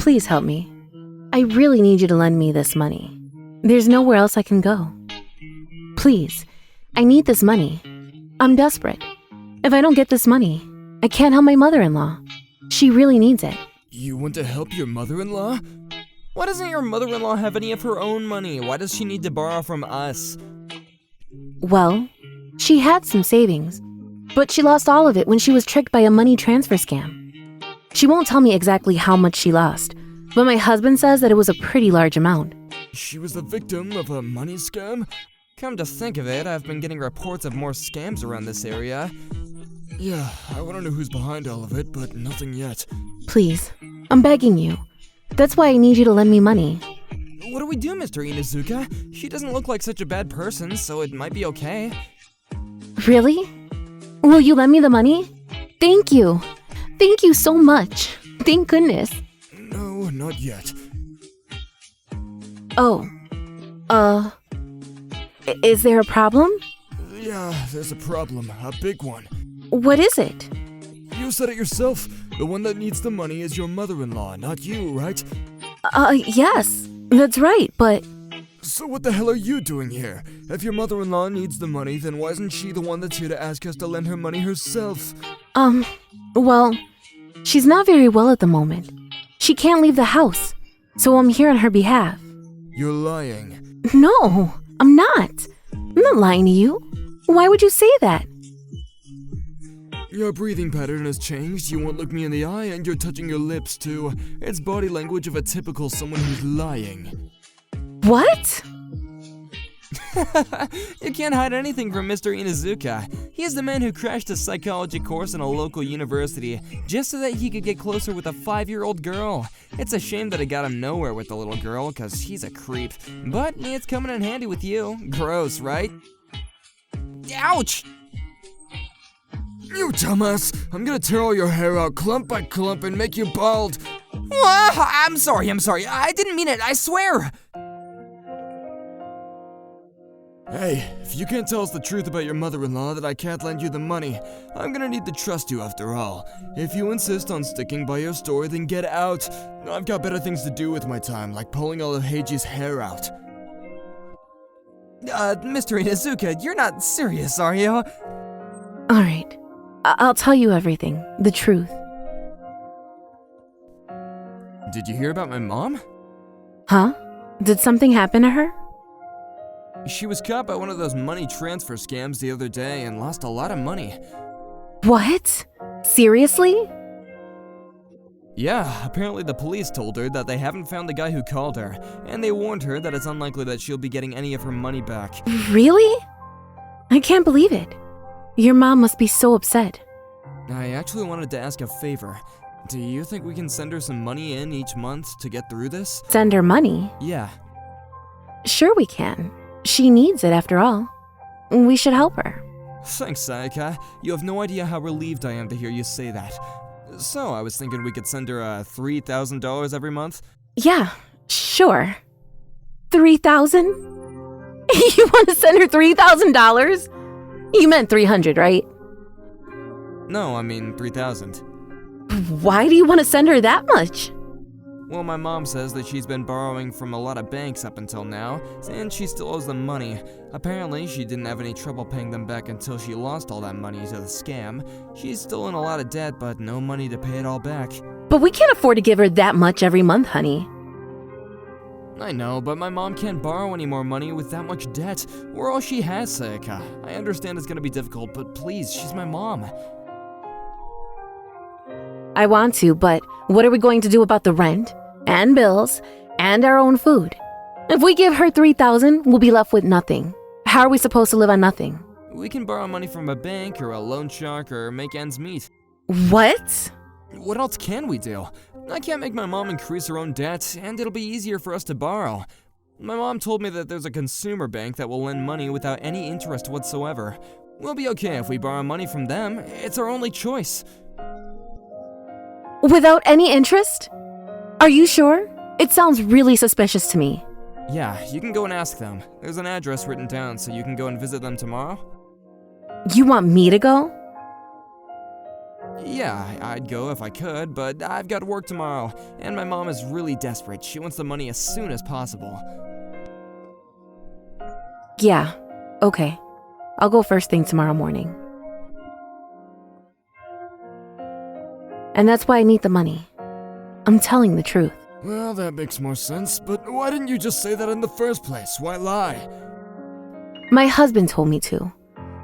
Please help me. I really need you to lend me this money. There's nowhere else I can go. Please, I need this money. I'm desperate. If I don't get this money, I can't help my mother-in-law. She really needs it. You want to help your mother-in-law? Why doesn't your mother-in-law have any of her own money? Why does she need to borrow from us? Well, she had some savings, but she lost all of it when she was tricked by a money transfer scam. She won't tell me exactly how much she lost, but my husband says that it was a pretty large amount. She was the victim of a money scam? Come to think of it, I've been getting reports of more scams around this area. Yeah, I want to know who's behind all of it, but nothing yet. Please, I'm begging you. That's why I need you to lend me money. What do we do, Mr. Inuzuka? She doesn't look like such a bad person, so it might be okay. Really? Will you lend me the money? Thank you. Thank you so much. Thank goodness. No, not yet. Oh. Is there a problem? Yeah, there's a problem. A big one. What is it? You said it yourself. The one that needs the money is your mother-in-law, not you, right? Yes. That's right, but... So what the hell are you doing here? If your mother-in-law needs the money, then why isn't she the one that's here to ask us to lend her money herself? Well, she's not very well at the moment. She can't leave the house, so I'm here on her behalf. You're lying. No, I'm not. I'm not lying to you. Why would you say that? Your breathing pattern has changed, you won't look me in the eye, and you're touching your lips too. It's body language of a typical someone who's lying. What? You can't hide anything from Mr. Inuzuka. He is the man who crashed a psychology course in a local university just so that he could get closer with a 5-year-old girl. It's a shame that it got him nowhere with the little girl, cause he's a creep. But it's coming in handy with you. Gross, right? Ouch! You dumbass! I'm gonna tear all your hair out clump by clump and make you bald. I'm sorry. I didn't mean it, I swear! Hey, if you can't tell us the truth about your mother-in-law that I can't lend you the money, I'm gonna need to trust you after all. If you insist on sticking by your story, then get out. I've got better things to do with my time, like pulling all of Heiji's hair out. Mr. Inuzuka, you're not serious, are you? Alright, I'll tell you everything, the truth. Did you hear about my mom? Huh? Did something happen to her? She was caught by one of those money transfer scams the other day and lost a lot of money. What? Seriously? Yeah, apparently the police told her that they haven't found the guy who called her, and they warned her that it's unlikely that she'll be getting any of her money back. Really? I can't believe it. Your mom must be so upset. I actually wanted to ask a favor. Do you think we can send her some money in each month to get through this? Send her money? Yeah. Sure we can. She needs it after all. We should help her. Thanks, Sayaka. You have no idea how relieved I am to hear you say that. So, I was thinking we could send her $3,000 every month? Yeah, sure. 3,000? You want to send her $3,000? You meant 300, right? No, I mean 3,000. Why do you want to send her that much? Well, my mom says that she's been borrowing from a lot of banks up until now, and she still owes them money. Apparently, she didn't have any trouble paying them back until she lost all that money to the scam. She's still in a lot of debt, but no money to pay it all back. But we can't afford to give her that much every month, honey. I know, but my mom can't borrow any more money with that much debt. We're all she has, Sayaka. I understand it's gonna be difficult, but please, she's my mom. I want to, but what are we going to do about the rent, and bills, and our own food? If we give her 3,000, we'll be left with nothing. How are we supposed to live on nothing? We can borrow money from a bank or a loan shark or make ends meet. What? What else can we do? I can't make my mom increase her own debt, and it'll be easier for us to borrow. My mom told me that there's a consumer bank that will lend money without any interest whatsoever. We'll be okay if we borrow money from them. It's our only choice. Without any interest? Are you sure? It sounds really suspicious to me. Yeah, you can go and ask them. There's an address written down, so you can go and visit them tomorrow. You want me to go? Yeah, I'd go if I could, but I've got work tomorrow, and my mom is really desperate. She wants the money as soon as possible. Yeah, okay. I'll go first thing tomorrow morning. And that's why I need the money. I'm telling the truth. Well, that makes more sense, but why didn't you just say that in the first place? Why lie? My husband told me to.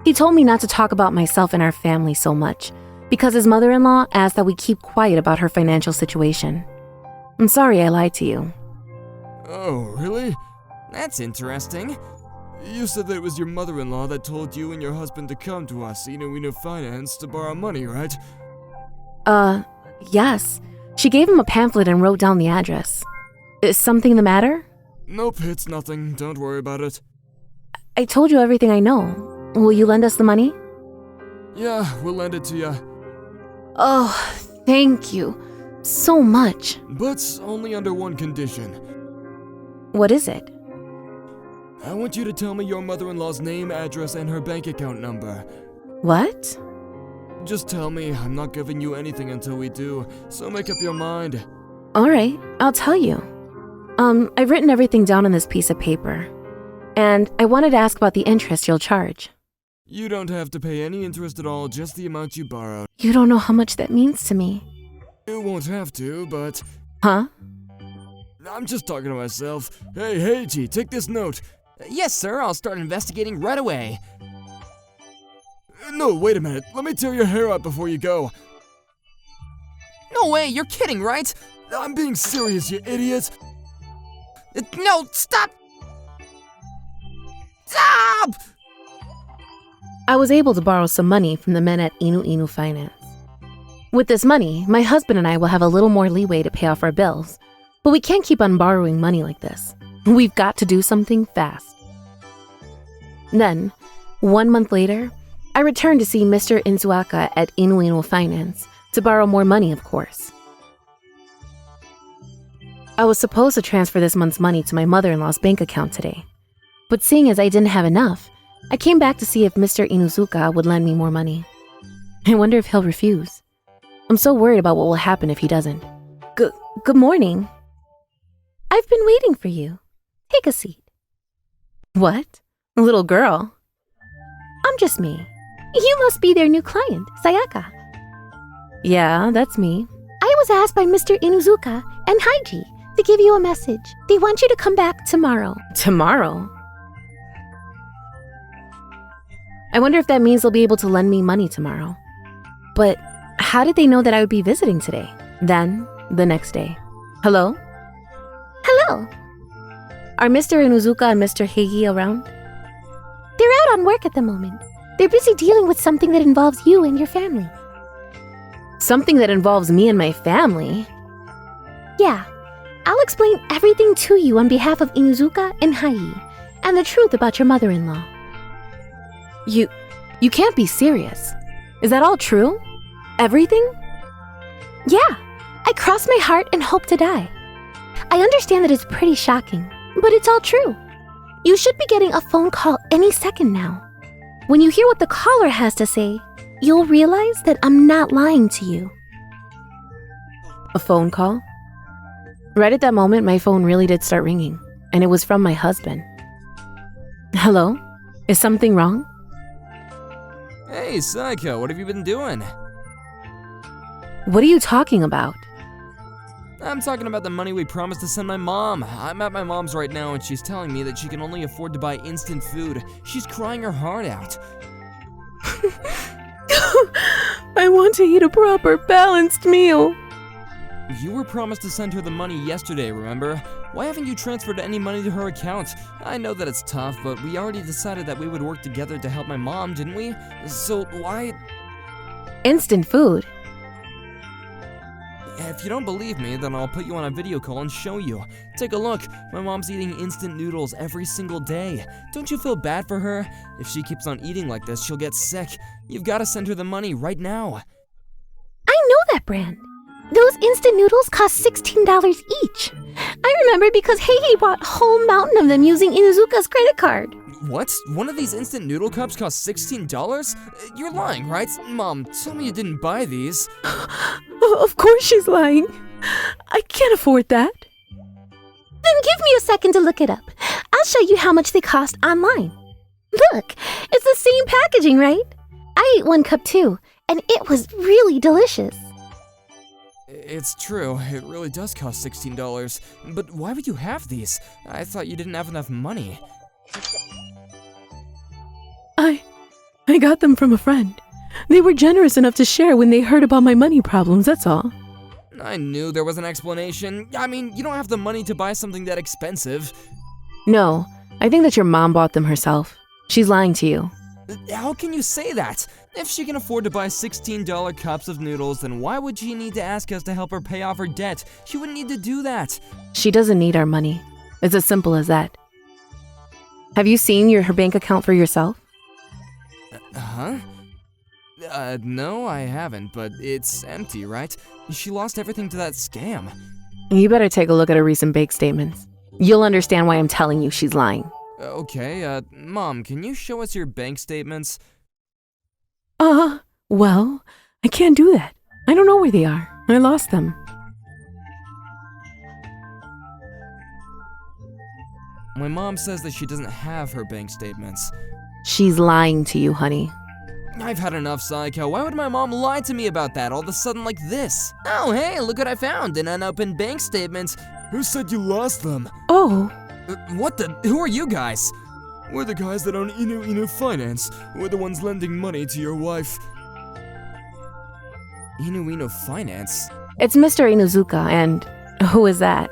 He told me not to talk about myself and our family so much, because his mother-in-law asked that we keep quiet about her financial situation. I'm sorry I lied to you. Oh, really? That's interesting. You said that it was your mother-in-law that told you and your husband to come to us, Inu Finance, to borrow money, right? Yes. She gave him a pamphlet and wrote down the address. Is something the matter? Nope, it's nothing. Don't worry about it. I told you everything I know. Will you lend us the money? Yeah, we'll lend it to you. Oh, thank you. So much. But only under one condition. What is it? I want you to tell me your mother-in-law's name, address, and her bank account number. What? Just tell me. I'm not giving you anything until we do, so make up your mind. Alright, I'll tell you. I've written everything down on this piece of paper. And I wanted to ask about the interest you'll charge. You don't have to pay any interest at all, just the amount you borrowed. You don't know how much that means to me. You won't have to, but... Huh? I'm just talking to myself. Hey, Heiji, take this note. Yes, sir, I'll start investigating right away. No, wait a minute. Let me tear your hair out before you go. No way, you're kidding, right? I'm being serious, you idiot. No, stop! Stop! I was able to borrow some money from the men at Inu Finance. With this money, my husband and I will have a little more leeway to pay off our bills. But we can't keep on borrowing money like this. We've got to do something fast. Then, 1 month later, I returned to see Mr. Inzuaka at Inu Finance to borrow more money, of course. I was supposed to transfer this month's money to my mother-in-law's bank account today. But seeing as I didn't have enough, I came back to see if Mr. Inuzuka would lend me more money. I wonder if he'll refuse. I'm so worried about what will happen if he doesn't. Good morning. I've been waiting for you. Take a seat. What? Little girl? I'm just me. You must be their new client, Sayaka. Yeah, that's me. I was asked by Mr. Inuzuka and Haiji to give you a message. They want you to come back tomorrow. Tomorrow? I wonder if that means they'll be able to lend me money tomorrow. But how did they know that I would be visiting today? Then, the next day. Hello? Hello. Are Mr. Inuzuka and Mr. Heigi around? They're out on work at the moment. They're busy dealing with something that involves you and your family. Something that involves me and my family? Yeah. I'll explain everything to you on behalf of Inuzuka and Haiji, and the truth about your mother-in-law. You can't be serious. Is that all true? Everything? Yeah. I cross my heart and hope to die. I understand that it's pretty shocking, but it's all true. You should be getting a phone call any second now. When you hear what the caller has to say, you'll realize that I'm not lying to you. A phone call? Right at that moment, my phone really did start ringing, and it was from my husband. Hello? Is something wrong? Hey, Psycho, what have you been doing? What are you talking about? I'm talking about the money we promised to send my mom. I'm at my mom's right now and she's telling me that she can only afford to buy instant food. She's crying her heart out. I want to eat a proper, balanced meal. You were promised to send her the money yesterday, remember? Why haven't you transferred any money to her account? I know that it's tough, but we already decided that we would work together to help my mom, didn't we? So why... Instant food? If you don't believe me, then I'll put you on a video call and show you. Take a look. My mom's eating instant noodles every single day. Don't you feel bad for her? If she keeps on eating like this, she'll get sick. You've got to send her the money right now. I know that brand. Those instant noodles cost $16 each. I remember because Heihei bought a whole mountain of them using Inuzuka's credit card. What? One of these instant noodle cups costs $16? You're lying, right? Mom, tell me you didn't buy these. Of course she's lying. I can't afford that. Then give me a second to look it up. I'll show you how much they cost online. Look, it's the same packaging, right? I ate one cup too, and it was really delicious. It's true, it really does cost $16. But why would you have these? I thought you didn't have enough money. I got them from a friend. They were generous enough to share when they heard about my money problems, that's all. I knew there was an explanation. I mean, you don't have the money to buy something that expensive. No, I think that your mom bought them herself. She's lying to you. How can you say that? If she can afford to buy $16 cups of noodles, then why would she need to ask us to help her pay off her debt? She wouldn't need to do that. She doesn't need our money. It's as simple as that. Have you seen her bank account for yourself? Huh? No, I haven't, but it's empty, right? She lost everything to that scam. You better take a look at her recent bank statements. You'll understand why I'm telling you she's lying. Okay, Mom, can you show us your bank statements? Well, I can't do that. I don't know where they are. I lost them. My mom says that she doesn't have her bank statements. She's lying to you, honey. I've had enough, Psycho. Why would my mom lie to me about that all of a sudden like this? Oh, hey, look what I found, an unopened bank statement. Who said you lost them? Oh, What the? Who are you guys? We're the guys that own Inu Finance. We're the ones lending money to your wife. Inu Finance? it's Mr. Inuzuka, and who is that?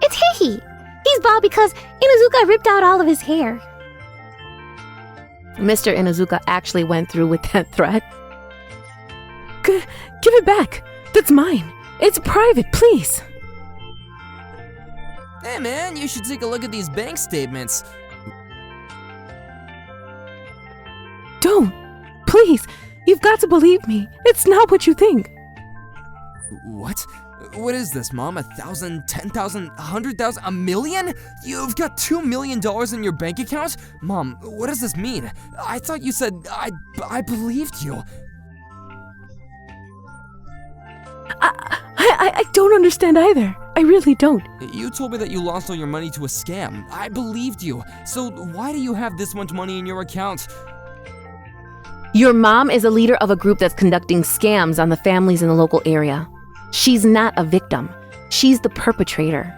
It's Hehe. He's bald because Inuzuka ripped out all of his hair. Mr. Inuzuka actually went through with that threat. Give it back. That's mine. It's private, please. Hey man, you should take a look at these bank statements. Don't. Please. You've got to believe me. It's not what you think. What? What is this, Mom? 1,000, 10,000, 100,000, a million? You've got $2 million in your bank account? Mom, what does this mean? I thought you said I believed you. I don't understand either. I really don't. You told me that you lost all your money to a scam. I believed you. So why do you have this much money in your account? Your mom is a leader of a group that's conducting scams on the families in the local area. She's not a victim. She's the perpetrator.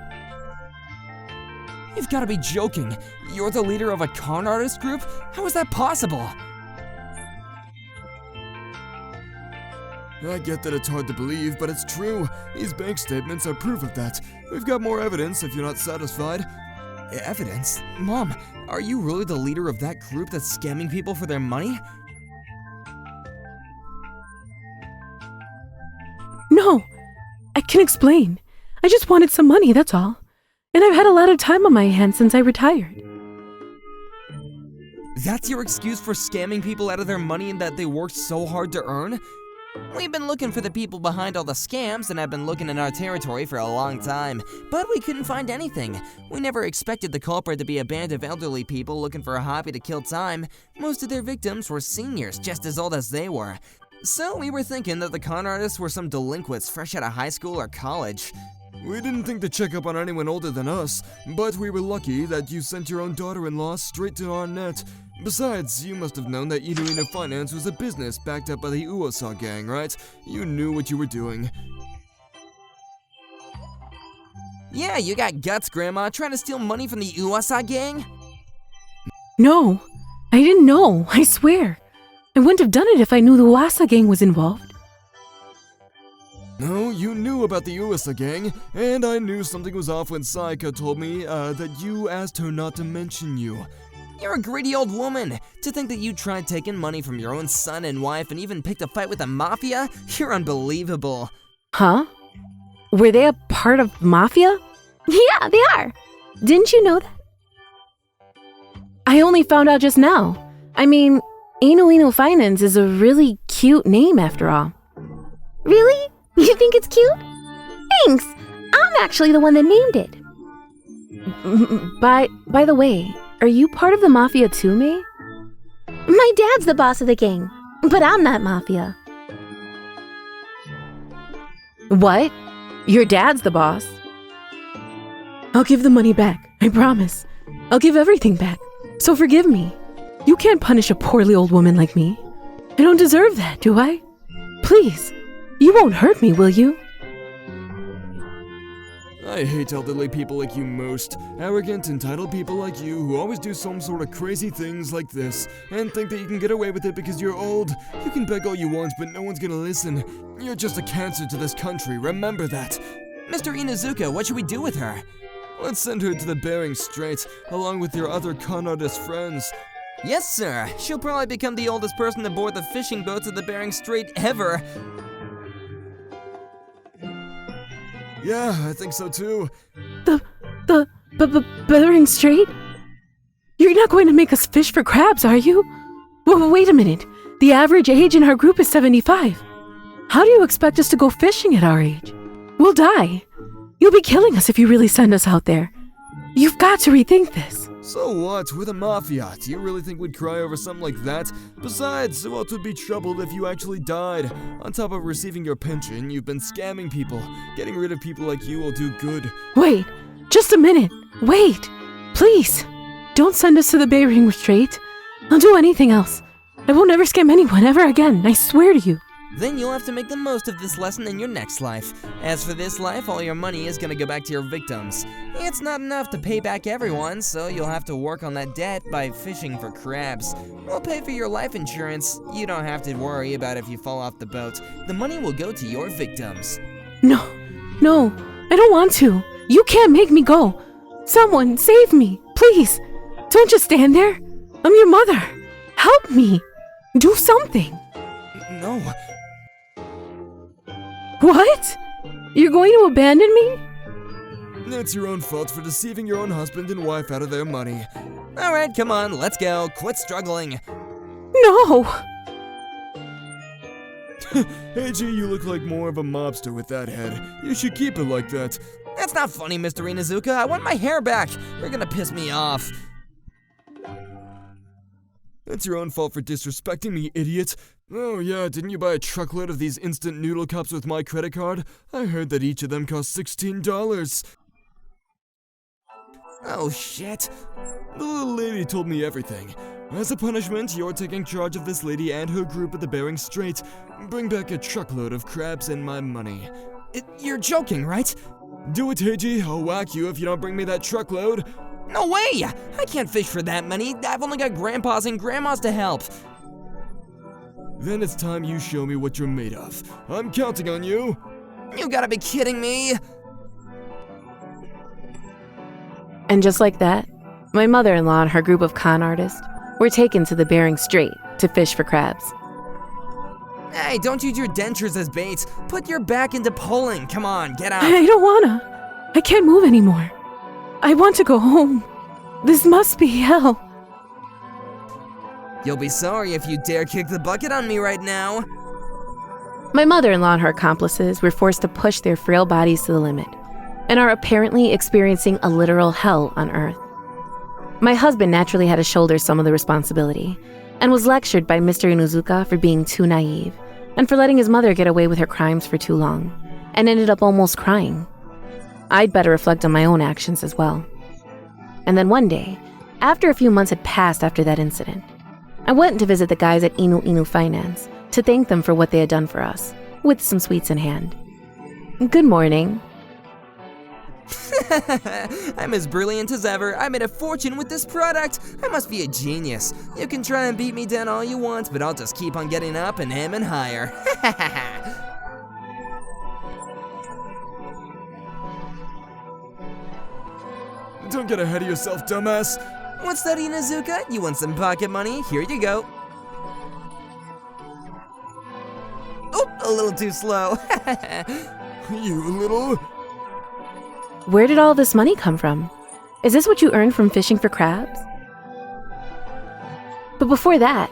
You've got to be joking. You're the leader of a con artist group? How is that possible? I get that it's hard to believe, but it's true. These bank statements are proof of that. We've got more evidence if you're not satisfied. Evidence? Mom, are you really the leader of that group that's scamming people for their money? No, I can explain. I just wanted some money, that's all. And I've had a lot of time on my hands since I retired. That's your excuse for scamming people out of their money and that they worked so hard to earn? We've been looking for the people behind all the scams and have been looking in our territory for a long time, but we couldn't find anything. We never expected the culprit to be a band of elderly people looking for a hobby to kill time. Most of their victims were seniors, just as old as they were. So we were thinking that the con artists were some delinquents fresh out of high school or college. We didn't think to check up on anyone older than us, but we were lucky that you sent your own daughter-in-law straight to our net. Besides, you must have known that Inu Finance was a business backed up by the Uosa gang, right? You knew what you were doing. Yeah, you got guts, Grandma, trying to steal money from the Uosa gang? No, I didn't know, I swear. I wouldn't have done it if I knew the Wasa gang was involved. No, you knew about the Uosa gang, and I knew something was off when Saika told me that you asked her not to mention you. You're a greedy old woman. To think that you tried taking money from your own son and wife and even picked a fight with the mafia? You're unbelievable. Huh? Were they a part of mafia? Yeah, they are. Didn't you know that? I only found out just now. I mean, Inu Finance is a really cute name after all. Really? You think it's cute? Thanks. I'm actually the one that named it. By the way, are you part of the mafia too, May? My dad's the boss of the gang, but I'm not mafia. What? Your dad's the boss? I'll give the money back, I promise. I'll give everything back, so forgive me. You can't punish a poorly old woman like me. I don't deserve that, do I? Please, you won't hurt me, will you? I hate elderly people like you most. Arrogant, entitled people like you who always do some sort of crazy things like this and think that you can get away with it because you're old. You can beg all you want, but no one's gonna listen. You're just a cancer to this country, remember that. Mr. Inuzuka, what should we do with her? Let's send her to the Bering Strait, along with your other con artist friends. Yes, sir. She'll probably become the oldest person to board the fishing boats of the Bering Strait ever. Yeah, I think so too. The Bering Strait? You're not going to make us fish for crabs, are you? Well, wait a minute. The average age in our group is 75. How do you expect us to go fishing at our age? We'll die. You'll be killing us if you really send us out there. You've got to rethink this. So what? We're the Mafia. Do you really think we'd cry over something like that? Besides, who else would be troubled if you actually died? On top of receiving your pension, you've been scamming people. Getting rid of people like you will do good. Wait, just a minute. Wait, please. Don't send us to the Bering Strait. I'll do anything else. I will never scam anyone ever again, I swear to you. Then you'll have to make the most of this lesson in your next life. As for this life, all your money is gonna go back to your victims. It's not enough to pay back everyone, so you'll have to work on that debt by fishing for crabs. We'll pay for your life insurance. You don't have to worry about if you fall off the boat. The money will go to your victims. No, I don't want to. You can't make me go. Someone save me, please. Don't just stand there. I'm your mother. Help me. Do something. No. What? You're going to abandon me? It's your own fault for deceiving your own husband and wife out of their money. Alright, come on, let's go. Quit struggling. No. Hey G, you look like more of a mobster with that head. You should keep it like that. That's not funny, Mr. Inuzuka. I want my hair back. You're gonna piss me off. It's your own fault for disrespecting me, idiot. Oh yeah, didn't you buy a truckload of these instant noodle cups with my credit card? I heard that each of them cost $16. Oh shit. The little lady told me everything. As a punishment, you're taking charge of this lady and her group at the Bering Strait. Bring back a truckload of crabs and my money. You're joking, right? Do it, Heiji. I'll whack you if you don't bring me that truckload. No way! I can't fish for that money. I've only got grandpas and grandmas to help. Then it's time you show me what you're made of. I'm counting on you. You gotta be kidding me. And just like that, my mother-in-law and her group of con artists were taken to the Bering Strait to fish for crabs. Hey, don't use your dentures as bait. Put your back into pulling. Come on, get out. I don't wanna. I can't move anymore. I want to go home. This must be hell. You'll be sorry if you dare kick the bucket on me right now. My mother-in-law and her accomplices were forced to push their frail bodies to the limit and are apparently experiencing a literal hell on Earth. My husband naturally had to shoulder some of the responsibility and was lectured by Mr. Inuzuka for being too naive and for letting his mother get away with her crimes for too long, and ended up almost crying. I'd better reflect on my own actions as well. And then one day, after a few months had passed after that incident, I went to visit the guys at Inu Inu Finance to thank them for what they had done for us, with some sweets in hand. Good morning. I'm as brilliant as ever. I made a fortune with this product. I must be a genius. You can try and beat me down all you want, but I'll just keep on getting up and aiming higher. Don't get ahead of yourself, dumbass. What's that, Inuzuka? You want some pocket money? Here you go. Oh, a little too slow. You little... Where did all this money come from? Is this what you earned from fishing for crabs? But before that,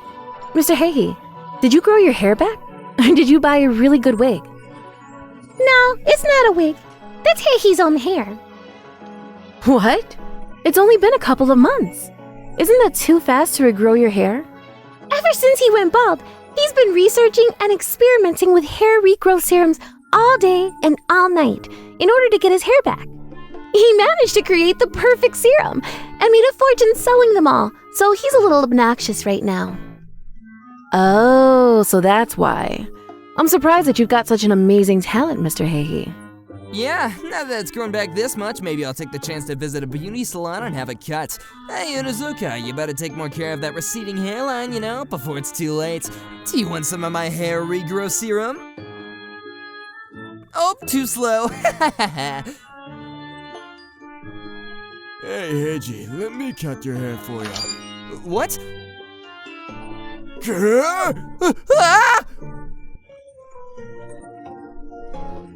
Mr. Heihei, did you grow your hair back? Or did you buy a really good wig? No, it's not a wig. That's Heihi's own hair. What? It's only been a couple of months. Isn't that too fast to regrow your hair? Ever since he went bald, he's been researching and experimenting with hair regrowth serums all day and all night in order to get his hair back. He managed to create the perfect serum and made a fortune selling them all, so he's a little obnoxious right now. Oh, so that's why. I'm surprised that you've got such an amazing talent, Mr. Heihei. Yeah, now that it's grown back this much, maybe I'll take the chance to visit a beauty salon and have a cut. Hey, Onizuka, you better take more care of that receding hairline, before it's too late. Do you want some of my hair regrowth serum? Oh, too slow. Hey, Heiji, let me cut your hair for you. What? Ah!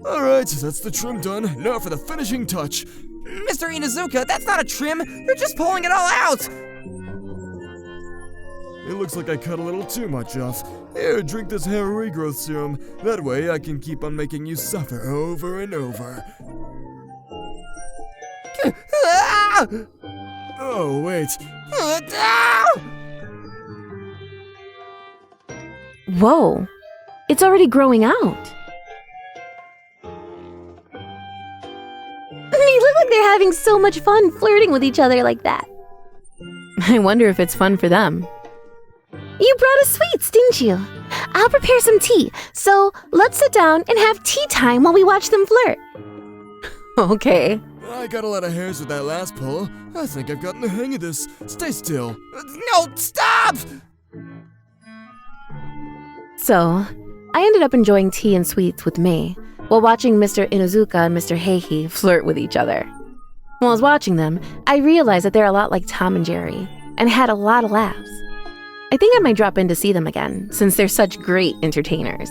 Alright, that's the trim done. Now for the finishing touch. Mr. Onizuka, that's not a trim. You're just pulling it all out. It looks like I cut a little too much off. Here, drink this hair regrowth serum. That way I can keep on making you suffer over and over. Ah! Oh, wait. Whoa, it's already growing out. They look like they're having so much fun flirting with each other like that. I wonder if it's fun for them. You brought us sweets, didn't you? I'll prepare some tea, so let's sit down and have tea time while we watch them flirt. Okay. I got a lot of hairs with that last pull. I think I've gotten the hang of this. Stay still. No, stop! So, I ended up enjoying tea and sweets with Mei while watching Mr. Onizuka and Mr. Heihei flirt with each other. While I was watching them, I realized that they're a lot like Tom and Jerry and had a lot of laughs. I think I might drop in to see them again since they're such great entertainers.